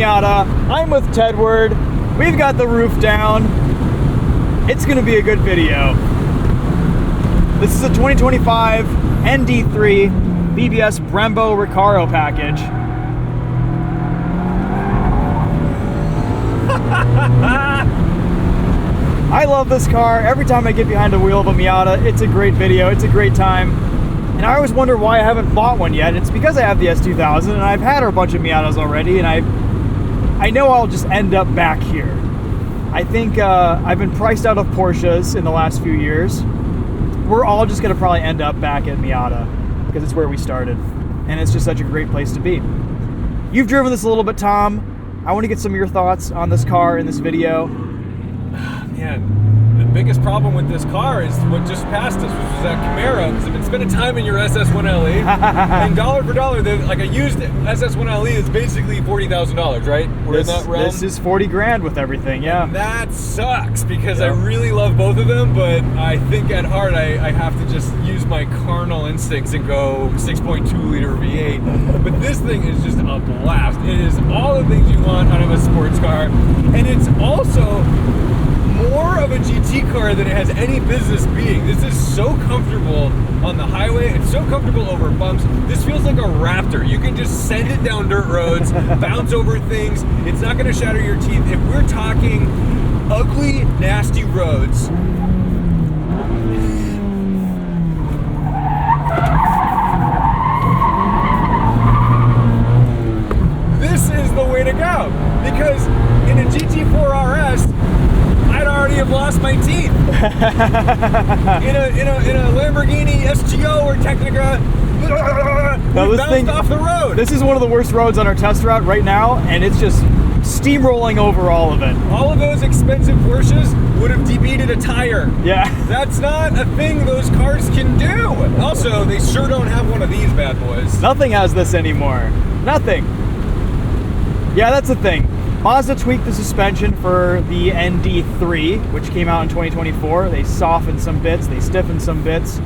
Miata. I'm with Tedward. We've got the roof down. It's gonna be a good video. This is a 2025 ND3 BBS Brembo Recaro package. I love this car. Every time I get behind the wheel of a Miata, it's a great video, it's a great time. And I always wonder why I haven't bought one yet. It's because I have the S2000 and I've had a bunch of Miatas already, and I know I'll just end up back here. I think I've been priced out of Porsches in the last few years. We're all just gonna probably end up back at Miata because it's where we started. And it's just such a great place to be. You've driven this a little bit, Tom. I want to get some of your thoughts on this car in this video. Man, the biggest problem with this car is what just passed us, which was that Camaro, because I've been spending time in your SS1LE, and dollar for dollar, like a used SS1LE is basically $40,000, right? We're in that realm. This is 40 grand with everything, yeah. And that sucks, because I really love both of them, but I think at heart I have to just use my carnal instincts and go 6.2 liter V8. But this thing is just a blast. It is all the things you want out of a sports car, and it's also more of a GT car than it has any business being. This is so comfortable on the highway. It's so comfortable over bumps. This feels like a Raptor. You can just send it down dirt roads, bounce over things. It's not going to shatter your teeth. If we're talking ugly, nasty roads, this is the way to go. Because in a GT4 RS, I'd already have lost my teeth. in a Lamborghini SGO or Technica, we bounced off the road. This is one of the worst roads on our test route right now, and it's just steamrolling over all of it. All of those expensive Porsches would have debeated a tire. Yeah. That's not a thing those cars can do. Also, they sure don't have one of these bad boys. Nothing has this anymore. Nothing. Yeah, that's the thing. Mazda tweaked the suspension for the ND3, which came out in 2024. They softened some bits, they stiffened some bits.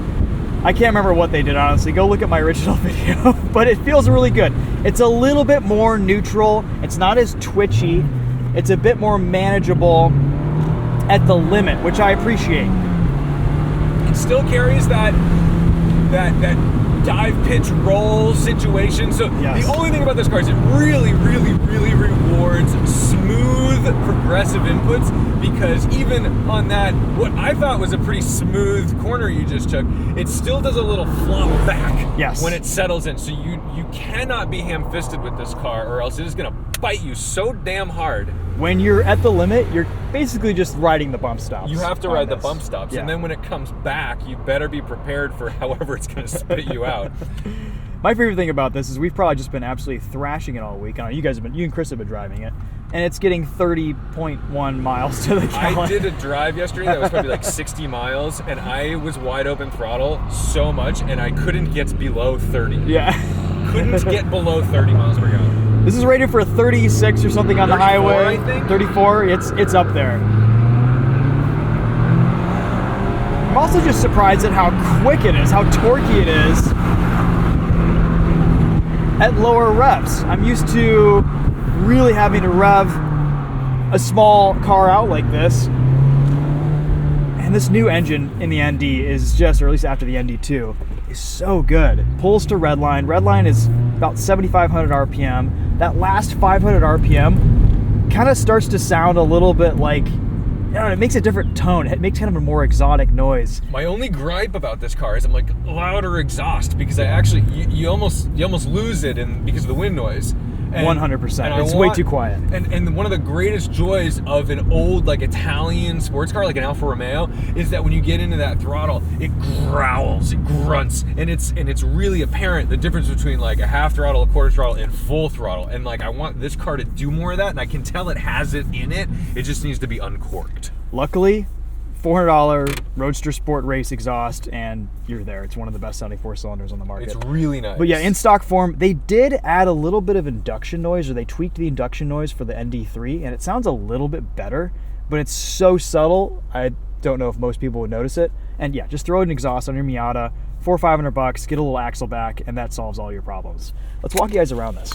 I can't remember what they did, honestly. Go look at my original video, but it feels really good. It's a little bit more neutral. It's not as twitchy. It's a bit more manageable at the limit, which I appreciate. It still carries that dive pitch roll situation. So the only thing about this car is it really rewards smooth progressive inputs, because even on that, what I thought was a pretty smooth corner you just took, it still does a little flop back when it settles in. So you cannot be ham-fisted with this car, or else it is gonna bite you so damn hard. When you're at the limit, you're basically just riding the bump stops. You have to ride the bump stops, and then when it comes back, you better be prepared for however it's gonna spit you out. My favorite thing about this is we've probably just been absolutely thrashing it all week. You guys have been, you and Chris have been driving it, and it's getting 30.1 miles to the gallon. I did a drive yesterday that was probably like 60 miles, and I was wide open throttle so much, and I couldn't get below 30. Yeah. Couldn't get below 30 miles per gallon. This is rated for a 36 or something on the highway. I think. 34, it's up there. I'm also just surprised at how quick it is, how torquey it is at lower revs. I'm used to really having to rev a small car out like this. And this new engine in the ND is just, or at least after the ND2, is so good. Pulls to redline. Redline is about 7,500 RPM. That last 500 RPM kind of starts to sound a little bit like, it makes a different tone. It makes kind of a more exotic noise. My only gripe about this car is I'm like louder exhaust, because I actually you almost lose it because of the wind noise. 100%. It's way too quiet. And one of the greatest joys of an old like Italian sports car like an Alfa Romeo is that when you get into that throttle, it growls, it grunts, and it's really apparent the difference between like a half throttle, a quarter throttle, and full throttle. And like I want this car to do more of that, and I can tell it has it in it. It just needs to be uncorked. Luckily, $400 Roadster Sport Race exhaust, and you're there. It's one of the best sounding 4-cylinders on the market. It's really nice. But yeah, in stock form, they did add a little bit of induction noise, or they tweaked the induction noise for the ND3, and it sounds a little bit better, but it's so subtle, I don't know if most people would notice it. And yeah, just throw an exhaust on your Miata, $400 or $500, get a little axle back, and that solves all your problems. Let's walk you guys around this.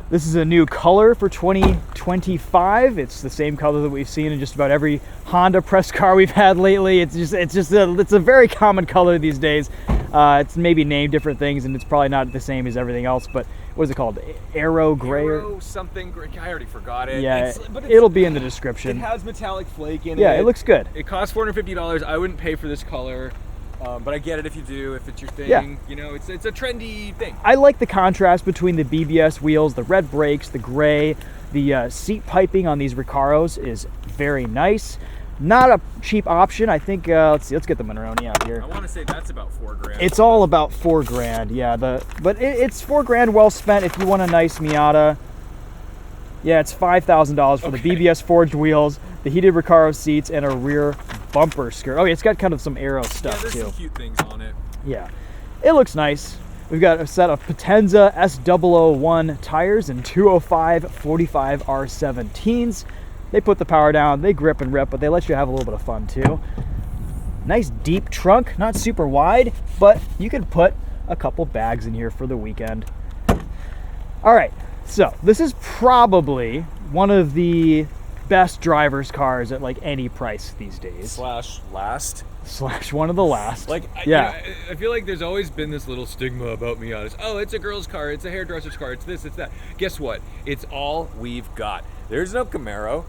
This is a new color for 2025. It's the same color that we've seen in just about every Honda press car we've had lately. It's a very common color these days. It's maybe named different things, and it's probably not the same as everything else. But what is it called? Aero gray? Aero something gray. I already forgot it. Yeah, it'll be in the description. It has metallic flake in it. Yeah, it looks good. It costs $450. I wouldn't pay for this color. But I get it if you do, if it's your thing. Yeah. You know, it's a trendy thing. I like the contrast between the BBS wheels, the red brakes, the gray. The seat piping on these Recaros is very nice. Not a cheap option. I think, let's get the Monroney out here. I want to say that's about $4,000. It's all about $4,000, yeah. But it's $4,000 well spent if you want a nice Miata. Yeah, it's $5,000 for the BBS forged wheels, the heated Recaro seats, and a rear bumper skirt. Oh, it's got kind of some aero stuff there's too. Some cute things on it. Yeah, it looks nice. We've got a set of Potenza S001 tires and 205 45 R17s. They put the power down, they grip and rip, but they let you have a little bit of fun too. Nice deep trunk, not super wide, but you can put a couple bags in here for the weekend. All right, so this is probably one of the best driver's cars at like any price these days. Slash last. Slash one of the last. Like, yeah. I feel like there's always been this little stigma about Miatas. Oh, it's a girl's car, it's a hairdresser's car, it's this, it's that. Guess what? It's all we've got. There's no Camaro.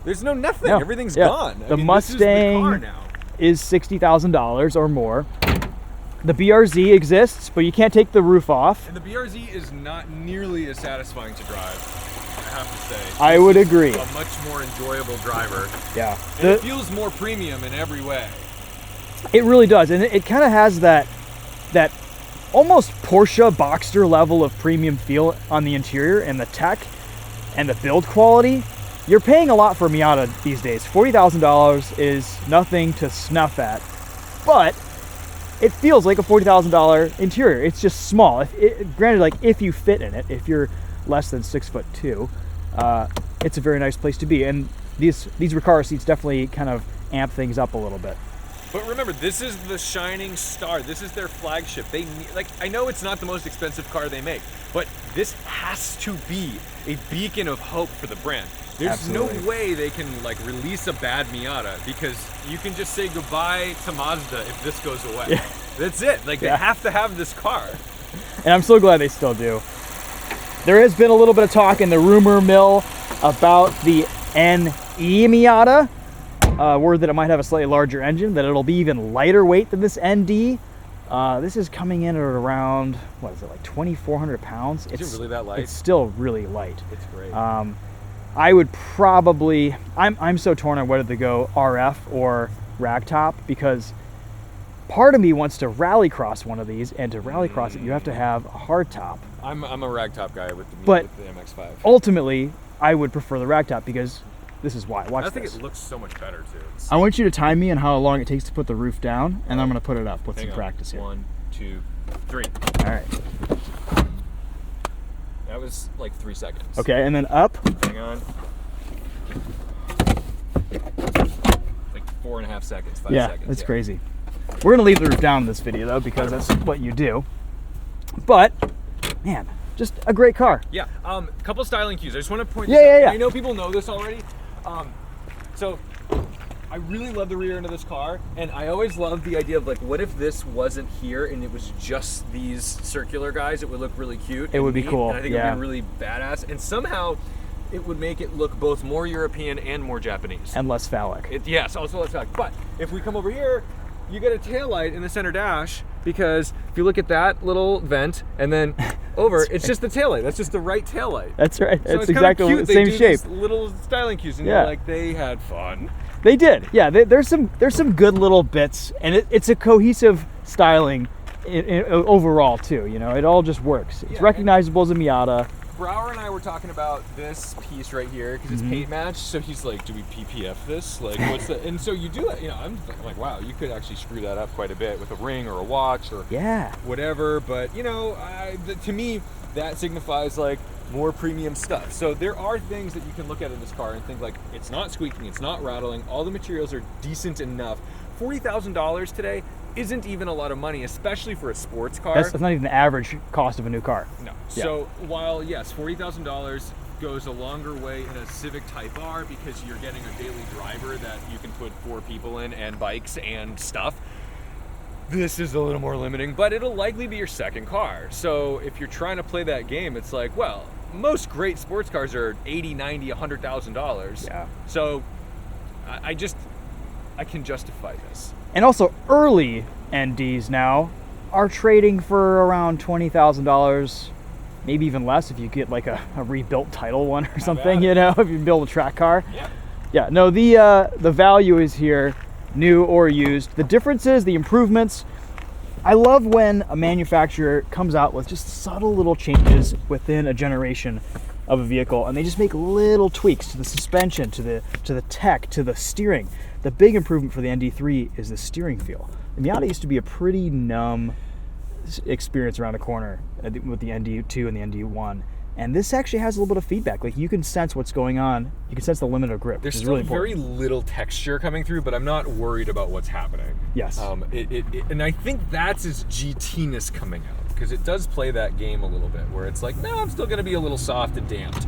There's no nothing. No. Everything's Yeah. gone. The Mustang is $60,000 or more. The BRZ exists, but you can't take the roof off. And the BRZ is not nearly as satisfying to drive. I have to say. I would agree. A much more enjoyable driver. Yeah. And it feels more premium in every way. It really does, and it kind of has that almost Porsche Boxster level of premium feel on the interior and the tech and the build quality. You're paying a lot for a Miata these days. $40,000 is nothing to snuff at, but it feels like a $40,000 interior. It's just small. Granted, like if you fit in it, if you're less than 6'2", it's a very nice place to be. And these Recaro seats definitely kind of amp things up a little bit. But remember, this is the shining star. This is their flagship. I know it's not the most expensive car they make, but this has to be a beacon of hope for the brand. There's Absolutely. no way they can release a bad Miata, because you can just say goodbye to Mazda if this goes away. Yeah. That's it. They have to have this car. And I'm so glad they still do. There has been a little bit of talk in the rumor mill about the NE Miata. Word that it might have a slightly larger engine, that it'll be even lighter weight than this ND. This is coming in at around, what is it, like 2,400 pounds? Is it really that light? It's still really light. It's great. I would probably, I'm so torn on whether to go RF or ragtop, because part of me wants to rallycross one of these, and to rallycross it, you have to have a hard top. I'm a ragtop guy with the MX-5. Ultimately, I would prefer the ragtop, because this is why. Watch this. I think it looks so much better too. I want you to time me on how long it takes to put the roof down, and I'm going to put it up with some practice here. 1, 2, 3. All right. That was like 3 seconds. Okay, and then up. Hang on. Like 4.5 seconds, 5 Yeah, seconds. that's crazy. We're going to leave the roof down in this video, though, because that's what you do. But, man, just a great car. Yeah, couple styling cues. I just want to point Yeah, this out. yeah, yeah. I know people know this already. So I really love the rear end of this car, and I always love the idea of what if this wasn't here and it was just these circular guys? It would look really cute. It would be neat, cool. And I think it would be really badass, and somehow it would make it look both more European and more Japanese. And less phallic. Yes, also less phallic. But if we come over here, you get a taillight in the center dash, because if you look at that little vent and then over, it's just the taillight. That's just the right taillight. That's right. So That's it's exactly cute. the same do shape. These little styling cues, and Yeah. you're like, they had fun. They did. Yeah, there's some good little bits, and it's a cohesive styling overall too. You know, it all just works. It's recognizable as a Miata. Brower and I were talking about this piece right here because it's paint match. So he's like, "Do we PPF this? Like, what's the?" And so you do it. You know, I'm like, "Wow, you could actually screw that up quite a bit with a ring or a watch or whatever." But you know, to me, that signifies more premium stuff. So there are things that you can look at in this car and think it's not squeaking, it's not rattling. All the materials are decent enough. $40,000 today. isn't even a lot of money, especially for a sports car. That's not even the average cost of a new car. No. Yeah. So while, yes, $40,000 goes a longer way in a Civic Type R because you're getting a daily driver that you can put 4 people in and bikes and stuff, this is a little more limiting, but it'll likely be your second car. So if you're trying to play that game, it's like, well, most great sports cars are $80,000, $90,000, $100,000. Yeah. So I can justify this. And also, early NDs now are trading for around $20,000, maybe even less if you get like a rebuilt title one or something, you know, if you build a track car. Yeah. Yeah, no, the value is here, new or used. The difference is the improvements. I love when a manufacturer comes out with just subtle little changes within a generation of a vehicle, and they just make little tweaks to the suspension, to the tech, to the steering. The big improvement for the ND3 is the steering feel. The Miata used to be a pretty numb experience around a corner with the ND2 and the ND1. And this actually has a little bit of feedback. Like, you can sense what's going on. You can sense the limit of grip. There's which is still really important. very little texture coming through, but I'm not worried about what's happening. Yes. And I think that's its GT-ness coming out, because it does play that game a little bit, where it's like, no, I'm still going to be a little soft and damped.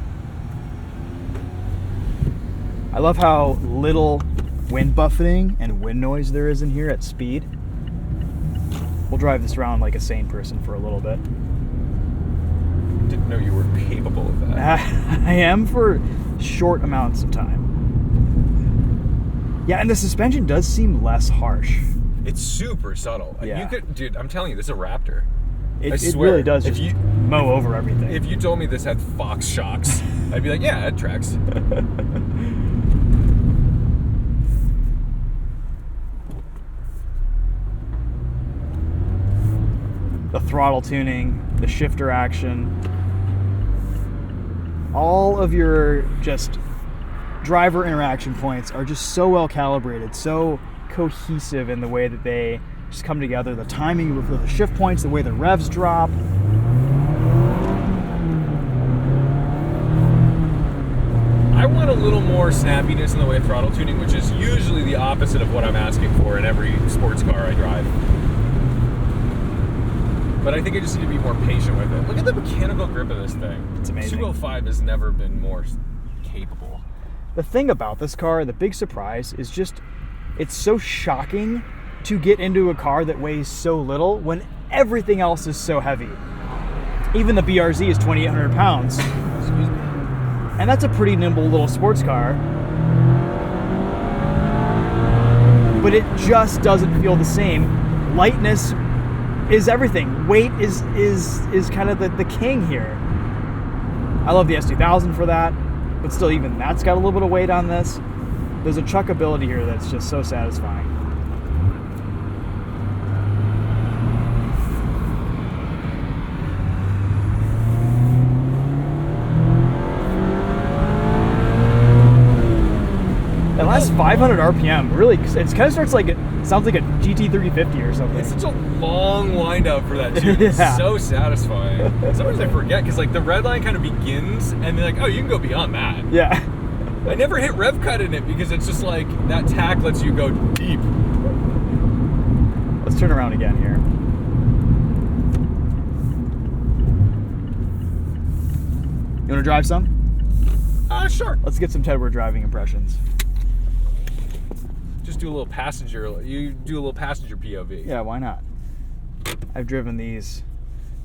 I love how little wind buffeting and wind noise there is in here at speed. We'll drive this around like a sane person for a little bit. Didn't know you were capable of that. I am for short amounts of time. Yeah, and the suspension does seem less harsh. It's super subtle. Yeah. You could, dude, I'm telling you, this is a Raptor. I It swear, really does just mow over everything. If you told me this had Fox shocks, I'd be like, yeah, it tracks. The throttle tuning, the shifter action, all of your just driver interaction points are just so well calibrated, so cohesive in the way that they just come together. The timing of the shift points, the way the revs drop. I want a little more snappiness in the way of throttle tuning, which is usually the opposite of what I'm asking for in every sports car I drive. But I think I just need to be more patient with it. Look at the mechanical grip of this thing. It's amazing. 205 has never been more capable. The thing about this car, the big surprise, is just it's so shocking to get into a car that weighs so little when everything else is so heavy. Even the BRZ is 2,800 pounds. Excuse me. And that's a pretty nimble little sports car. But it just doesn't feel the same. Lightness is everything. Weight is kind of the king here. I love the S2000 for that, but still, even that's got a little bit of weight on this. There's a chuckability here that's just so satisfying. That last 500 RPM, really, it kind of starts like, it sounds like a GT350 or something. It's such a long windup for that tune. It's Yeah. so satisfying. Sometimes I forget, because like the red line kind of begins, and they're like, oh, you can go beyond that. Yeah. I never hit rev cut in it, because it's just like, that tack lets you go deep. Let's turn around again here. You want to drive some? Sure. Let's get some Tedward driving impressions. Just do a little passenger, POV. Yeah, why not? I've driven these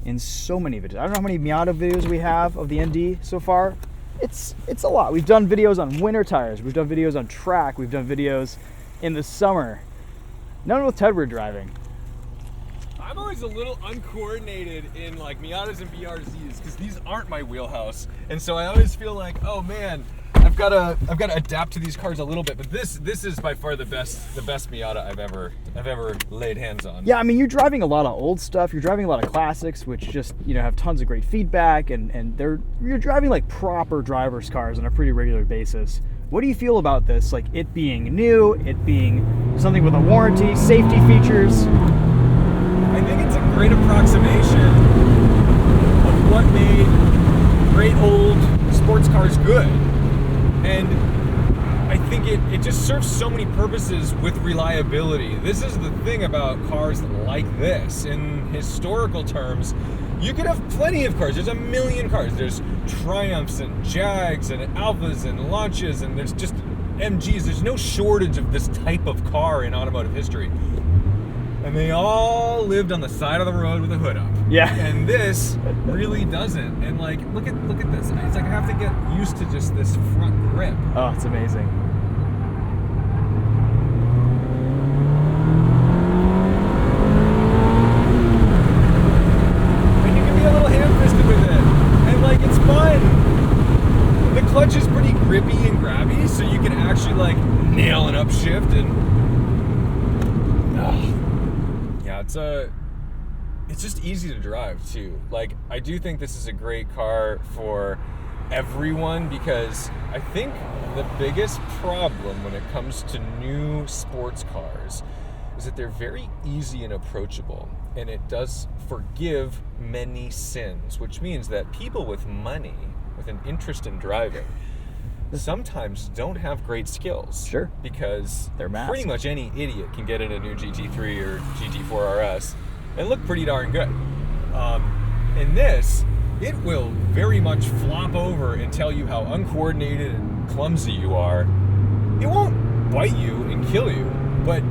in so many videos. I don't know how many Miata videos we have of the ND so far. It's a lot. We've done videos on winter tires. We've done videos on track. We've done videos in the summer. None with Tedward driving. I'm always a little uncoordinated in like Miatas and BRZs, because these aren't my wheelhouse, and so I always feel like, oh man, I've got to adapt to these cars a little bit. But this is by far the best Miata I've ever laid hands on. Yeah, I mean, you're driving a lot of old stuff. You're driving a lot of classics, which just, you know, have tons of great feedback, and you're driving like proper driver's cars on a pretty regular basis. What do you feel about this? Like, it being new, it being something with a warranty, safety features? I think it's a great approximation of what made great old sports cars good. And I I think it just serves so many purposes with reliability. This is the thing about cars like this. In historical terms, you could have plenty of cars. There's a million cars. There's Triumphs and Jags and Alphas and Launches, and there's just MGs. There's no shortage of this type of car in automotive history. And they all lived on the side of the road with a hood up. Yeah. And this really doesn't. And like, look at this. It's like I have to get used to just this front grip. Oh, it's amazing. And you can be a little ham-fisted with it. And like, it's fun. The clutch is pretty grippy and grabby, so you can actually like nail an upshift and it's just easy to drive too. Like, I do think this is a great car for everyone, because I think the biggest problem when it comes to new sports cars is that they're very easy and approachable, and it does forgive many sins, which means that people with money, with an interest in driving, sometimes don't have great skills. Sure. Because they're masked. Pretty much any idiot can get in a new GT3 or GT4 RS and look pretty darn good. In this, it will very much flop over and tell you how uncoordinated and clumsy you are. It won't bite you and kill you, but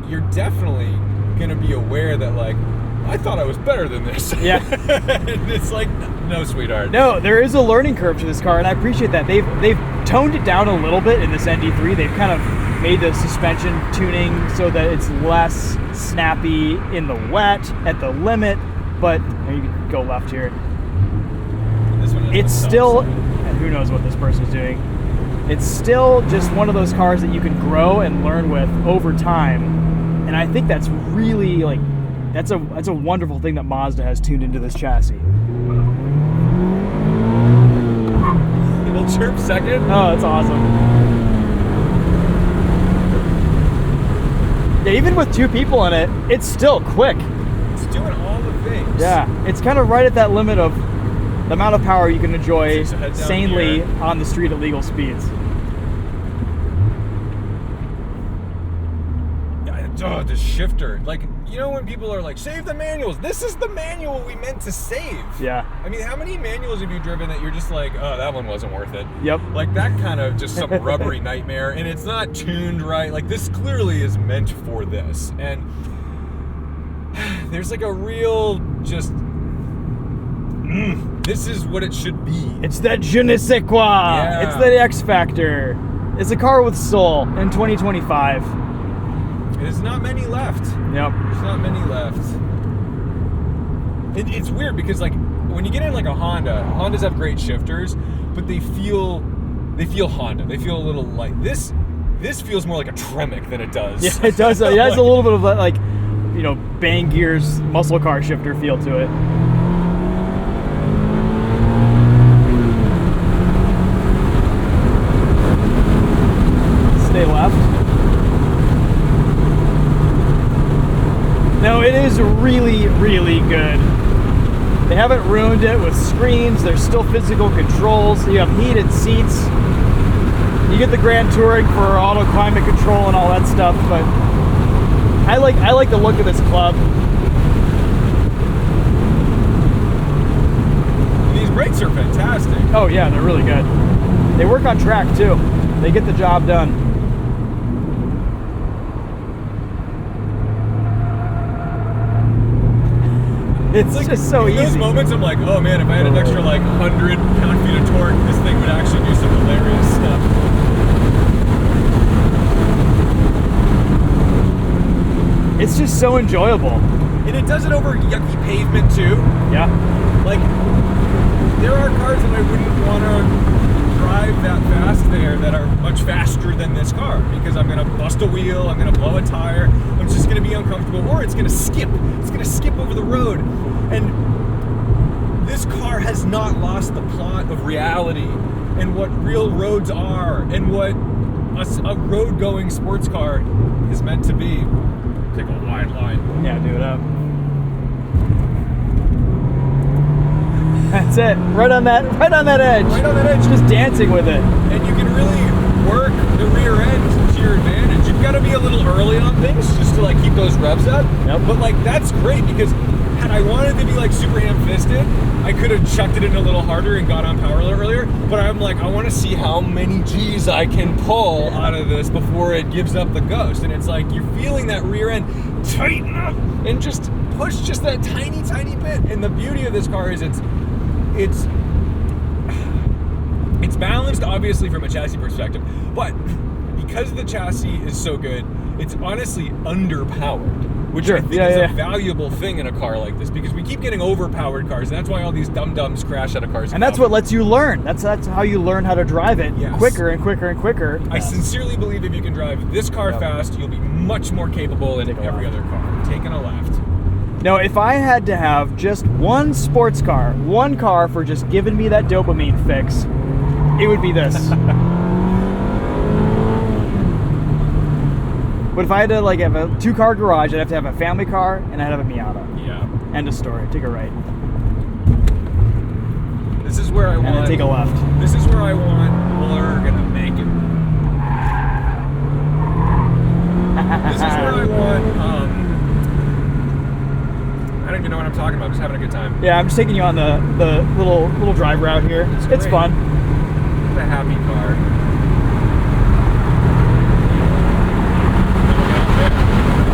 you're definitely going to be aware that, like, I thought I was better than this. Yeah. And it's like, no, sweetheart. No, there is a learning curve to this car, and I appreciate that. They've toned it down a little bit in this ND3. They've kind of made the suspension tuning so that it's less snappy in the wet at the limit, but you can go left here. This one It's still, and who knows what this person's doing. It's still just one of those cars that you can grow and learn with over time, and I think that's really like, that's a wonderful thing that Mazda has tuned into this chassis. It'll chirp second. Oh, that's awesome. Yeah, even with two people in it, it's still quick. It's doing all the things. Yeah, it's kind of right at that limit of the amount of power you can enjoy sanely on the street at legal speeds. Oh, the shifter. Like, you know when people are like, save the manuals? This is the manual we meant to save. Yeah. I mean, how many manuals have you driven that you're just like, oh, that one wasn't worth it? Yep. Like, that kind of just some rubbery nightmare, and it's not tuned right. Like, this clearly is meant for this. And there's like a real just, this is what it should be. It's that je ne sais quoi. Yeah. It's the X factor. It's a car with soul in 2025. There's not many left. Yep. There's not many left. It's weird because, like, when you get in like a Honda, Hondas have great shifters, but they feel Honda. They feel a little like this feels more like a Tremec than it does. Yeah, it does. It has a little bit of that, like, you know, Bang Gears muscle car shifter feel to it. Stay left. No, it is really, really good. They haven't ruined it with screens. There's still physical controls. You have heated seats. You get the Grand Touring for auto climate control and all that stuff, but I like the look of this club. These brakes are fantastic. Oh yeah, they're really good. They work on track too. They get the job done. It's like just so easy. In those moments, I'm like, oh man, if I had an extra like 100 pound-feet of torque, this thing would actually do some hilarious stuff. It's just so enjoyable. And it does it over yucky pavement too. Yeah. Like, there are cars that I wouldn't want to drive that fast there that are much faster than this car, because I'm going to bust a wheel, I'm going to blow a tire, I'm just going to be uncomfortable, or it's going to skip. It's going to skip over the road. And this car has not lost the plot of reality and what real roads are and what a road-going sports car is meant to be. Take a wide line. Yeah, do it up. That's it. Right on that edge. Right on that edge. Just dancing with it. And you can really work the rear those revs up. Yep. But like that's great because had I wanted to be like super ham-fisted, I could have chucked it in a little harder and got on power a little earlier. But I'm like, I want to see how many G's I can pull out of this before it gives up the ghost. And it's like you're feeling that rear end tighten up and just push just that tiny, tiny bit. And the beauty of this car is it's balanced, obviously, from a chassis perspective, but because the chassis is so good, it's honestly underpowered, which I think is a valuable thing in a car like this, because we keep getting overpowered cars, and that's why all these dum-dums crash out of cars. And that's what lets you learn. That's how you learn how to drive it quicker and quicker and quicker. I sincerely believe if you can drive this car fast, you'll be much more capable in every other car. Taking a left. No, if I had to have just one sports car, one car for just giving me that dopamine fix, it would be this. But if I had to like have a 2-car garage, I'd have to have a family car and I'd have a Miata. Yeah. End of story. Take a right. This is where I want. And then take a left. This is where I want. We're gonna make it. This is where I want. I don't even know what I'm talking about. I'm just having a good time. Yeah, I'm just taking you on the little drive route here. It's fun. It's a happy car.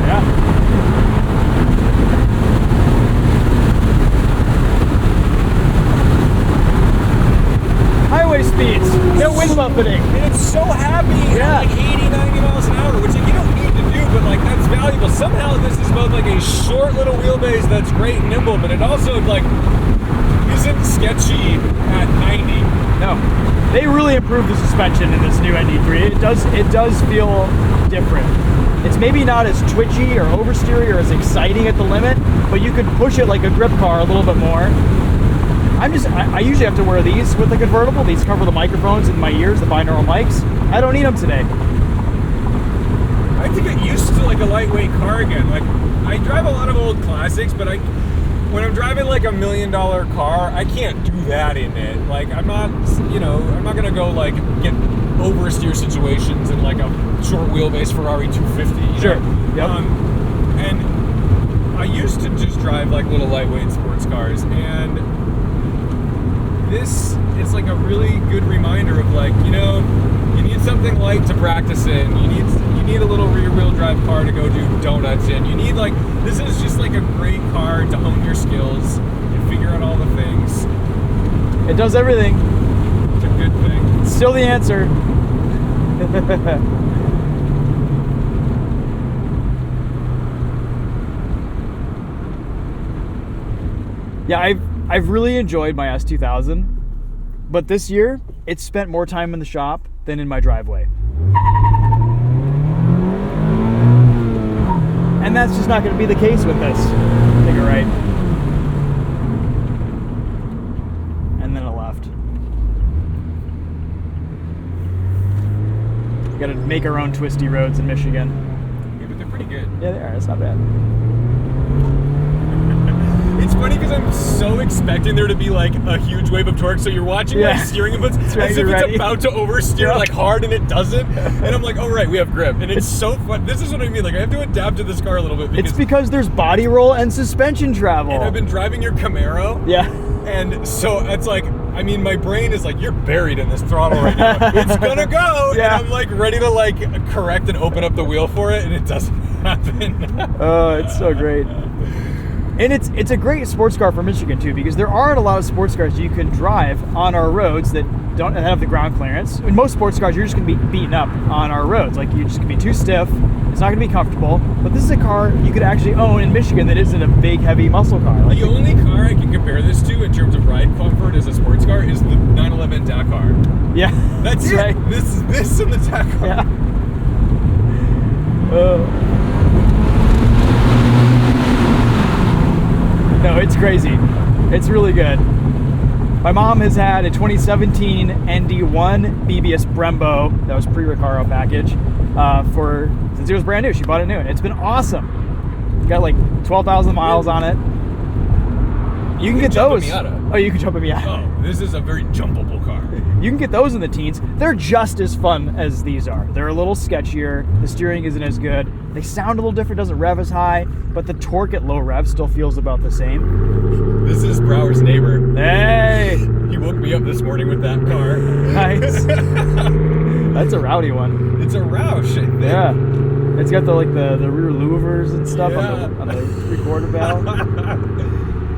Yeah. Highway speeds, no wind buffeting. And it's so happy at like 80, 90 miles an hour, which you don't need to do, but like that's valuable. Somehow this is both like a short little wheelbase that's great and nimble, but it also like isn't sketchy at 90. No. They really improved the suspension in this new ND3. It does feel different. It's maybe not as twitchy or oversteery or as exciting at the limit, but you could push it like a grip car a little bit more. I usually have to wear these with the convertible. These cover the microphones in my ears, the binaural mics. I don't need them today. I have to get used to like a lightweight car again. Like I drive a lot of old classics, but when I'm driving like $1 million car, I can't do that in it. Like I'm not gonna go like get oversteer situations in like a short wheelbase Ferrari 250. Sure. Yep. And I used to just drive like little lightweight sports cars, and it's like a really good reminder of like, you need something light to practice in. You need a little rear wheel drive car to go do donuts in. You need like, this is just like a great car to hone your skills and figure out all the things. It does everything. It's a good thing. It's still the answer. Yeah, I've really enjoyed my S2000, but this year it's spent more time in the shop than in my driveway. And that's just not going to be the case with this. Take a right. And then a left. We got to make our own twisty roads in Michigan. Yeah, but they're pretty good. Yeah, they are. It's not bad. It's funny because I'm so expecting there to be like a huge wave of torque, so you're watching my steering inputs as if it's about to oversteer like hard and it doesn't, and I'm like, oh right, we have grip, and it's so fun. This is what I mean, like I have to adapt to this car a little bit. It's because there's body roll and suspension travel. And I've been driving your Camaro. Yeah. And so it's like, I mean, my brain is like, you're buried in this throttle right now. It's gonna go. Yeah. And I'm like ready to like correct and open up the wheel for it, and it doesn't happen. Oh, it's so great. And it's a great sports car for Michigan too, because there aren't a lot of sports cars you can drive on our roads that don't have the ground clearance. In most sports cars, you're just gonna be beaten up on our roads. Like you're just gonna be too stiff. It's not gonna be comfortable. But this is a car you could actually own in Michigan that isn't a big, heavy muscle car. Like the only car I can compare this to in terms of ride comfort as a sports car is the 911 Dakar. Yeah, that's it. Right. This and the Dakar. Yeah. No, it's crazy. It's really good. My mom has had a 2017 ND1 BBS Brembo that was pre-Recaro package since it was brand new. She bought it new, and it's been awesome. Got like 12,000 miles on it. You can get those. A Miata. Oh, you can jump a Miata. Oh, this is a very jumpable car. You can get those in the teens. They're just as fun as these are. They're a little sketchier. The steering isn't as good. They sound a little different, doesn't rev as high, but the torque at low rev still feels about the same. This is Brower's neighbor. Hey! He woke me up this morning with that car. Nice. That's a rowdy one. It's a Roush, I think. Yeah. It's got the rear louvers and stuff Yeah. on the three-quarter valve.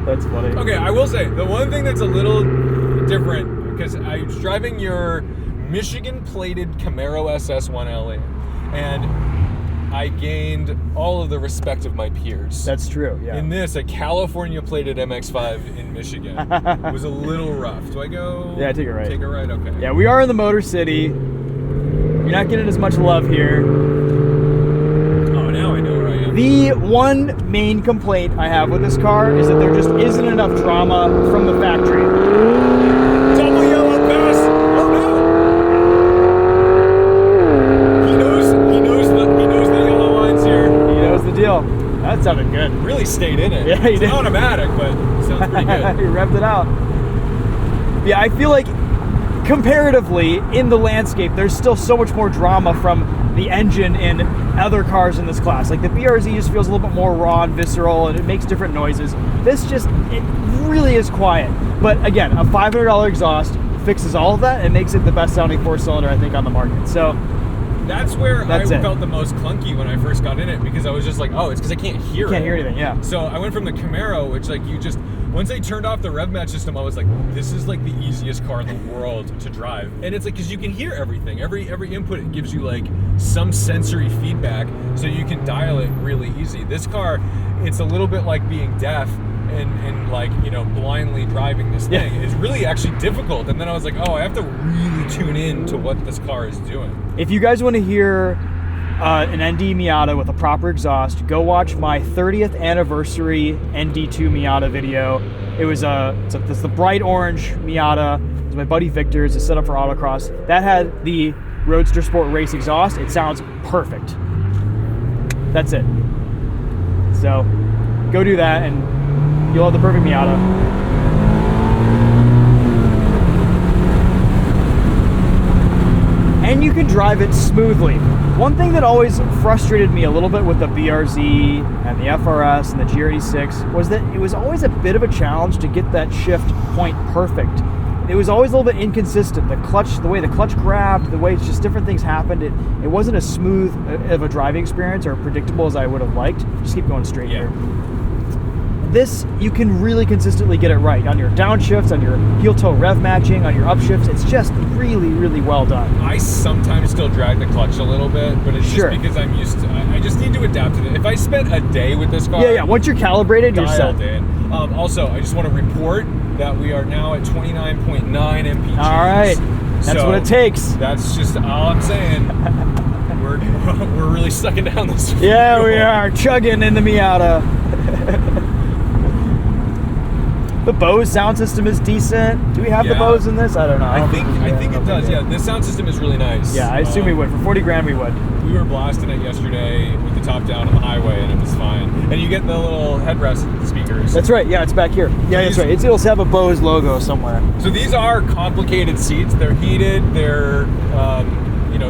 That's funny. Okay, I will say, the one thing that's a little different, because I was driving your Michigan-plated Camaro SS1 LE, and I gained all of the respect of my peers. That's true, yeah. In this, a California-plated MX-5 in Michigan was a little rough. Do I go? Yeah, take a right. Take a right, okay. Yeah, we are in the Motor City. You're not getting as much love here. Oh, now I know where I am. The one main complaint I have with this car is that there just isn't enough drama from the factory. Double yellow pass! Oh no! He knows the yellow lines here. He knows the deal. That sounded good. Really stayed in it. Yeah, he it's did. automatic, but it sounds pretty good. He revved it out. Yeah, I feel like comparatively in the landscape, there's still so much more drama from the engine in other cars in this class. Like the BRZ just feels a little bit more raw and visceral, and it makes different noises. This just, it really is quiet. But again, a $500 exhaust fixes all of that and makes it the best sounding 4-cylinder I think on the market. So that's where That's I it. felt the most clunky when I first got in it, because I was just like, oh, it's because I can't hear it. can't hear anything, yeah. So I went from the Camaro, which like you just, once they turned off the rev match system, I was like, this is like the easiest car in the world to drive. And it's like, because you can hear everything. Every input, it gives you like some sensory feedback, so you can dial it really easy. This car, it's a little bit like being deaf and like, you know, blindly driving this thing. Yeah. It's really actually difficult. And then I was like, oh, I have to really tune in to what this car is doing. If you guys want to hear an ND Miata with a proper exhaust, go watch my 30th anniversary ND2 Miata video. It was it's the bright orange Miata. It was my buddy Victor's. It's set up for autocross. That had the Roadster Sport Race exhaust. It sounds perfect. That's it. So go do that and you'll have the perfect Miata. And you can drive it smoothly. One thing that always frustrated me a little bit with the BRZ and the FRS and the GR86 was that it was always a bit of a challenge to get that shift point perfect. It was always a little bit inconsistent. The clutch, the way the clutch grabbed, the way just different things happened, it wasn't as smooth of a driving experience or predictable as I would have liked. Just keep going straight here. This, you can really consistently get it right on your downshifts, on your heel-toe rev matching, on your upshifts. It's just really, really well done. I sometimes still drag the clutch a little bit, but it's just because I'm used to. I just need to adapt to it. If I spent a day with this car, yeah. Once you're calibrated, you're set. dialed in. Also, I just want to report that we are now at 29.9 mpg. All right, that's what it takes. That's just all I'm saying. We're really sucking down this. Yeah, we are chugging in the Miata. The Bose sound system is decent. Do we have the Bose in this? I don't know. I think it does. Yeah, this sound system is really nice. Yeah, I assume we would. For 40 grand, we would. We were blasting it yesterday with the top down on the highway, and it was fine. And you get the little headrest speakers. That's right. Yeah, it's back here. Yeah, that's right. It'll have a Bose logo somewhere. So these are complicated seats. They're heated. They're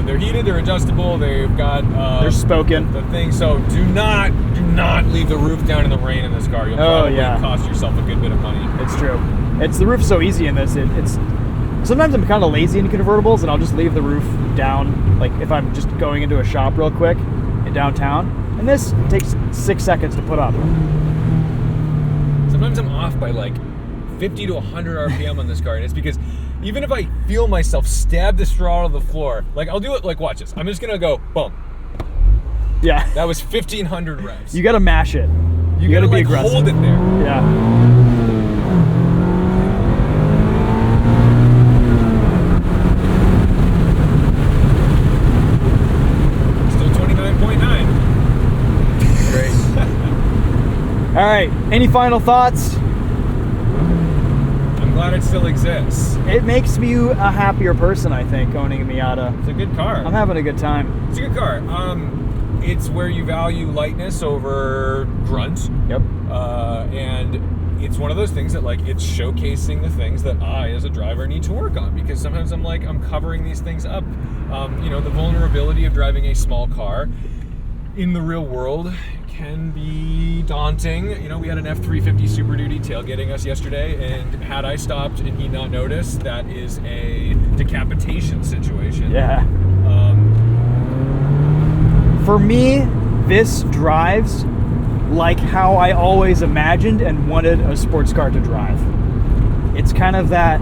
they're heated. They're adjustable. They've got they're spoken. The thing. So do not leave the roof down in the rain in this car. You'll probably cost yourself a good bit of money. It's true. It's the roof's so easy in this. It's sometimes I'm kind of lazy in convertibles, and I'll just leave the roof down. Like if I'm just going into a shop real quick in downtown, and this takes 6 seconds to put up. Sometimes I'm off by like 50 to 100 RPM on this car, and it's because even if I feel myself stab this throttle to the floor, like I'll do it like, watch this. I'm just gonna go, boom. Yeah. That was 1,500 revs. You gotta mash it. You gotta be like aggressive. Hold it there. Yeah. Still 29.9. Great. All right. Any final thoughts? I'm glad it still exists. It makes you a happier person, I think, owning a Miata. It's a good car. I'm having a good time. It's a good car. It's where you value lightness over grunt. Yep. And it's one of those things that like it's showcasing the things that I as a driver need to work on, because sometimes I'm covering these things up. You know, the vulnerability of driving a small car in the real world can be daunting. You know, we had an F350 Super Duty tailgating us yesterday, and had I stopped and he not noticed, that is a decapitation situation. Yeah. For me, this drives like how I always imagined and wanted a sports car to drive. It's kind of that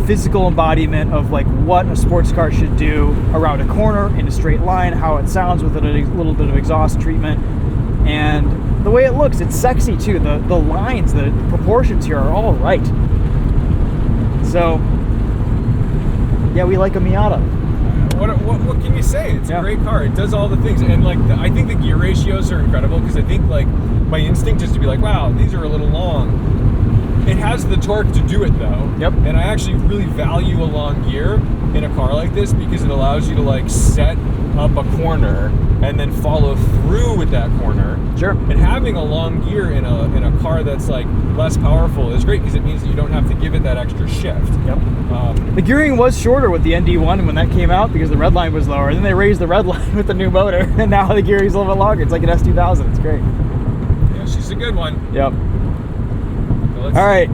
physical embodiment of like what a sports car should do around a corner in a straight line, how it sounds with a little bit of exhaust treatment, and the way it looks. It's sexy too. The lines, the proportions here are all right. So yeah, we like a Miata. What can you say? It's a great car. It does all the things, and like I think the gear ratios are incredible, because I think like my instinct is to be like, wow, these are a little long. It has the torque to do it though. Yep. And I actually really value a long gear in a car like this, because it allows you to like set up a corner and then follow through with that corner. Sure. And having a long gear in a car that's like less powerful is great, because it means that you don't have to give it that extra shift. Yep. The gearing was shorter with the ND1 when that came out, because the red line was lower. And then they raised the red line with the new motor, and now the gearing's a little bit longer. It's like an S2000. It's great. Yeah, she's a good one. Yep. All right,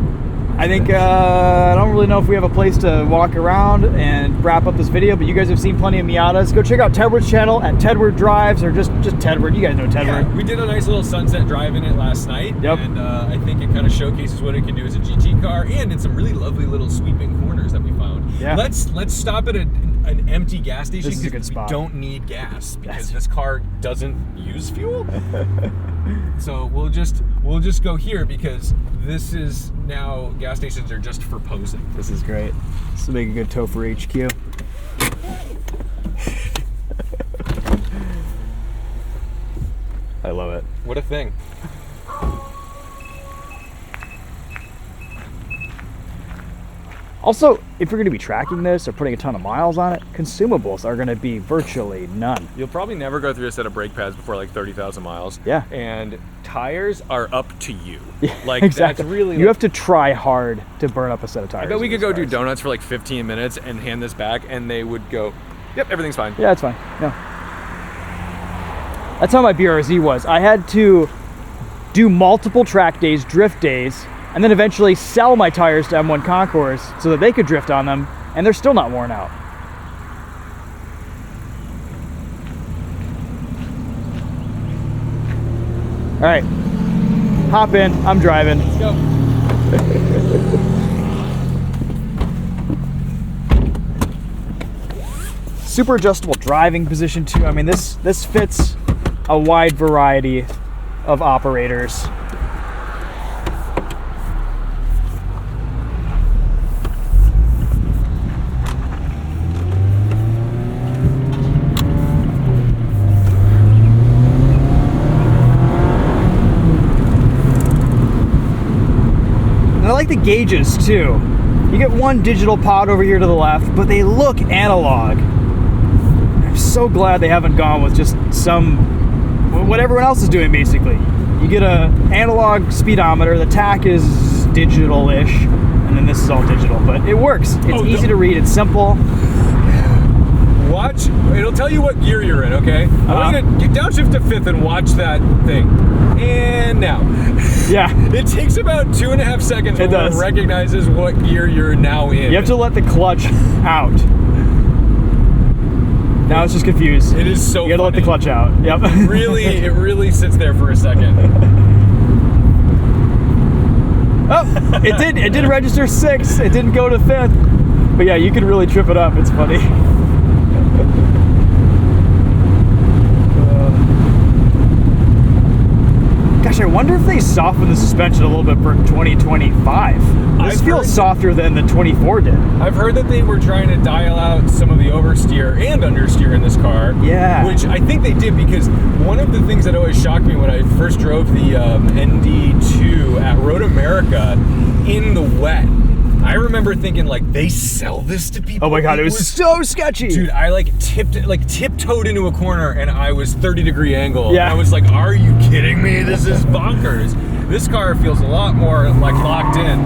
I think I don't really know if we have a place to walk around and wrap up this video, but you guys have seen plenty of Miatas. Go check out Tedward's channel at Tedward Drives, or just Tedward. You guys know Tedward. Yeah, we did a nice little sunset drive in it last night. Yep. And I think it kind of showcases what it can do as a GT car, and in some really lovely little sweeping corners that we found. Yeah. Let's stop at an empty gas station, This is a good spot. We don't need gas, because this car doesn't use fuel. So we'll just go here, because this is now, gas stations are just for posing. This is great. This will make a good TOPher HQ. I love it. What a thing. Also, if you're going to be tracking this or putting a ton of miles on it, consumables are going to be virtually none. You'll probably never go through a set of brake pads before like 30,000 miles. Yeah. And tires are up to you. Yeah, Like exactly. That's really. You have to try hard to burn up a set of tires. I bet we could go do donuts for like 15 minutes and hand this back, and they would go, "Yep, everything's fine." Yeah, it's fine. No. That's how my BRZ was. I had to do multiple track days, drift days, and then eventually sell my tires to M1 Concours so that they could drift on them, and they're still not worn out. All right, hop in, I'm driving. Let's go. Super adjustable driving position too. I mean, this fits a wide variety of operators. I like the gauges too. You get one digital pod over here to the left, but they look analog. I'm so glad they haven't gone with just what everyone else is doing basically. You get a analog speedometer, the tach is digital-ish, and then this is all digital, but it works. It's easy to read, it's simple. Watch, it'll tell you what gear you're in, okay? I want you to downshift to 5th and watch that thing. And now. Yeah. It takes about 2.5 seconds before it recognizes what gear you're now in. You have to let the clutch out. Now it's just confused. It is so You gotta let the clutch out. Yep. It really sits there for a second. Oh, it did register 6th. It didn't go to 5th. But yeah, you can really trip it up. It's funny. Gosh, I wonder if they softened the suspension a little bit for 2025. This feels softer than the 24 did. I've heard that they were trying to dial out some of the oversteer and understeer in this car. Yeah. Which I think they did, because one of the things that always shocked me when I first drove the ND2 at Road America in the wet, I remember thinking, like, they sell this to people? Oh my God, it was so sketchy. Dude, I tiptoed into a corner, and I was 30-degree angle. Yeah. I was like, are you kidding me? This is bonkers. This car feels a lot more like locked in.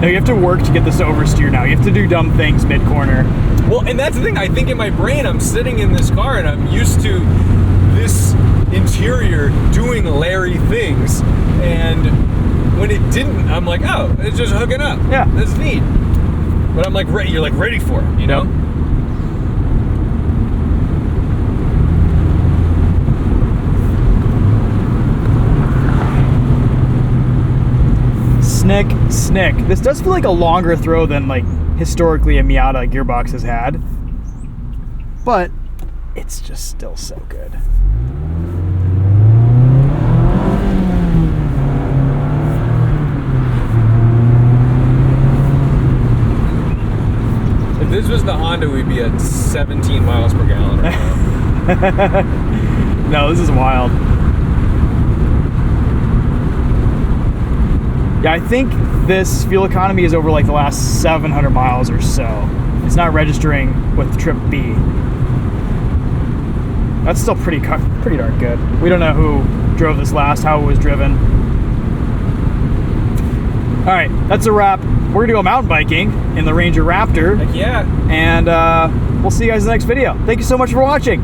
No, you have to work to get this to oversteer now. You have to do dumb things mid-corner. Well, and that's the thing. I think in my brain, I'm sitting in this car and I'm used to this interior doing Larry things. And when it didn't, I'm like, oh, it's just hooking up. Yeah. That's neat. But I'm like, you're like ready for it, you know? Yep. Snick. This does feel like a longer throw than like historically a Miata gearbox has had, but it's just still so good. If this was the Honda, we'd be at 17 miles per gallon. No, this is wild. Yeah, I think this fuel economy is over like the last 700 miles or so. It's not registering with trip B. That's still pretty darn good. We don't know who drove this last, how it was driven. All right, that's a wrap. We're gonna go mountain biking in the Ranger Raptor. Heck yeah. And we'll see you guys in the next video. Thank you so much for watching.